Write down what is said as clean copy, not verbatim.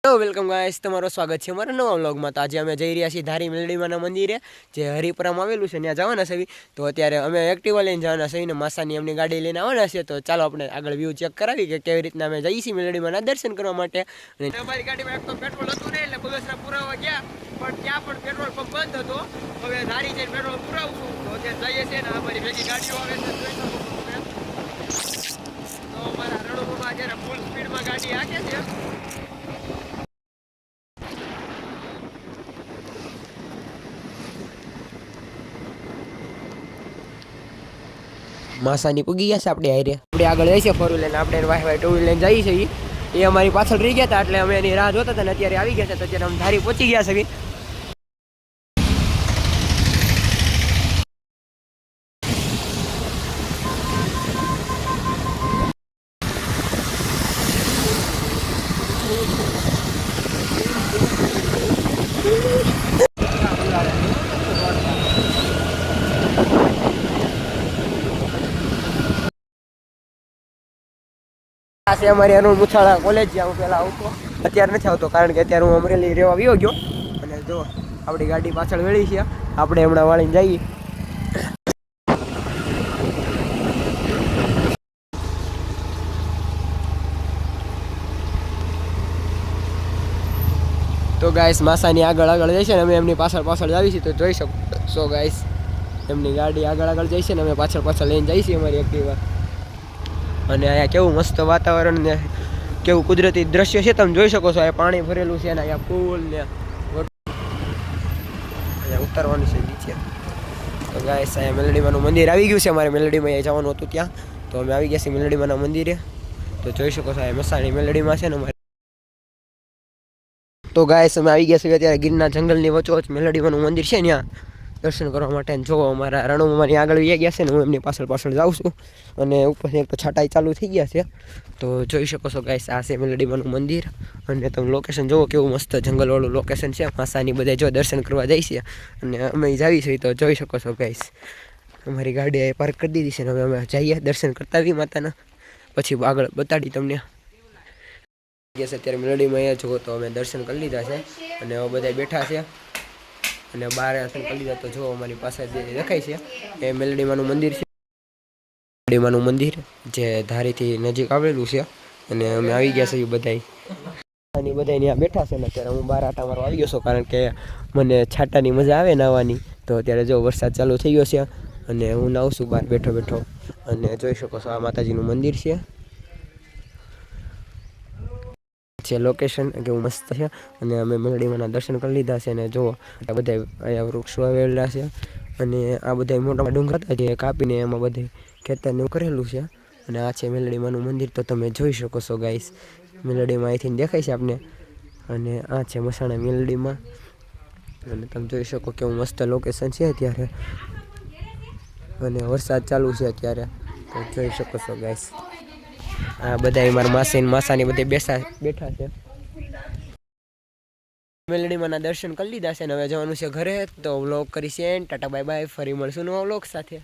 Hello welcome guys, તમારું સ્વાગત છે અમારા નવા વ્લોગમાં। તો આજે અમે જઈ રહ્યા છીએ ધારી મેલડીમાના મંદિરે, જે હરિપુરામાં આવેલું છે, ત્યાં જવાના છે। તો અત્યારે અમે એક્ટિવા લઈને જવાના છે ને માસાની એમની ગાડી લઈને આવવાના છે। તો ચાલો આપણે આગળ વ્યૂ ચેક કરાવી કે કેવી રીતના અમે જઈએ છીએ મેલડીમાના દર્શન કરવા માટે। અને અમારી ગાડીમાં એક તો પેટ્રોલ હતું નહીં, એટલે બગસરા પુરાવા ગયા, પણ ત્યાં પણ પેટ્રોલ પંપ બંધ હતો। હવે ધારી જઈને પેટ્રોલ પુરાવશું। તો અત્યારે જઈએ છીએ ને અમારી ભેગી ગાડીઓ આવે છે, જોઈ શકો છો તમે। તો અમારા રણુમાં અત્યારે ફૂલ સ્પીડમાં ગાડી હાકે છે। માસાની પૂગી ગયા છે આપણે હારે, આપણે આગળ જઈએ છીએ ફોર વ્હીલર લઈને, આપણે વાય ટુ વ્હીલર લઈને જઈએ છીએ। એ અમારી પાછળ રહી ગયા હતા, એટલે અમે એની રાહ જોતા હતા ને અત્યારે આવી ગયા છે। તો અત્યારે અમે ધારી પહોંચી ગયા છે। આ છે અમારી અરુણ મુછાળા કોલેજ, જ્યાં હું પહેલાં આવતો, અત્યારે નથી આવતો કારણ કે અત્યારે હું અમરેલી રહેવા આવ્યો ગયો। અને જો આપણી ગાડી પાછળ વેળી છે, આપણે હમણાં વાળીને જઈએ। તો ગાઈસ માસાની આગળ જાય છે ને અમે એમની પાછળ જાવી છીએ। તો જોઈ શકો ગાઈસ, એમની ગાડી આગળ જાય છે ને અમે પાછળ લઈને જઈએ છીએ અમારી એક્ટિવા। અને અહીંયા કેવું મસ્ત વાતાવરણ ને કેવું કુદરતી દ્રશ્ય છે, તમે જોઈ શકો છો। અહીંયા પાણી ભરેલું છે ને અહીંયા ફૂલ ને અહીંયા ઉતરવાનું છે નીચે। તો ગાઈસ અહીંયા મેલડીમાનું મંદિર આવી ગયું છે, અમારે મેલડીમાં અહીંયા જવાનું હતું ત્યાં। તો અમે આવી ગયા છીએ મેલડીમાના મંદિરે। તો જોઈ શકો છો અહીંયા મસાણી મેલડીમાં છે ને અમારે। તો ગાઈસ અમે આવી ગયા છીએ અત્યારે ગીરના જંગલની વચ્ચોવચ મેલડીમાનું મંદિર છે, ત્યાં દર્શન કરવા માટે। જો અમારા રણુમાની આગળ વહી ગયા છે ને હું એમની પાછળ જાઉં છું। અને ઉપરથી એક તો છાંટાઈ ચાલુ થઈ ગયા છે। તો જોઈ શકો છો ગાઈસ, આ છે મેલડીમાનું મંદિર। અને તમે લોકેશન જુઓ, કેવું મસ્ત જંગલવાળું લોકેશન છે। માસાની બધા જો દર્શન કરવા જાય છે, અને અમે જાવી છીએ। તો જોઈ શકો છો ગાઈસ, અમારી ગાડી પાર્ક કરી દીધી છે ને હવે અમે જઈએ દર્શન કરતા આવી માતાના, પછી આગળ બતાડી તમને। અત્યારે મેલડીમાં અહીંયા જુઓ તો અમે દર્શન કરી લીધા છે, અને હવે બધા બેઠા છે અને બહાર દર્શન કરી લીધા। તો જો અમારી પાસે જે દેખાય છે એ મેલડીમાનું મંદિર છે, મેલડીમાનું મંદિર જે ધારીથી નજીક આવેલું છે। અને અમે આવી ગયા છીએ બધા ત્યાં બેઠા છે ને અત્યારે હું બહાર આટા મારવા આવી ગયો છું, કારણ કે મને છાટાની મજા આવે નાહવાની। તો અત્યારે જો વરસાદ ચાલુ થઈ ગયો છે અને હું નાહું છું બહાર બેઠો। અને જોઈ શકો છો આ માતાજીનું મંદિર છે લોકેશન કેવું મસ્ત છે। અને અમે મેલડીમાના દર્શન કરી લીધા છે, અને જુઓ આ બધા અહીંયા વૃક્ષો આવેલા છે, અને આ બધા મોટા ડુંગર હતા જે કાપીને એમાં બધે ખેતરને કરેલું છે। અને આ છે મેલડીમાનું મંદિર। તો તમે જોઈ શકો છો ગાઈસ, મેલડીમાં અહીંથી દેખાય છે આપને, અને આ છે મસાણા મેલડીમાં। અને તમે જોઈ શકો કેવું મસ્ત લોકેશન છે અત્યારે, અને વરસાદ ચાલુ છે અત્યારે। તો જોઈ શકો છો ગાઈસ, આ બધા મારા માસાની બધે બેઠા છે। મેલડીમાના દર્શન કરી લીધા છે ને હવે જવાનું છે ઘરે। તો વ્લોગ કરી છે, ટાટા બાય બાય, ફરી મળશું નવા વ્લોગ સાથે।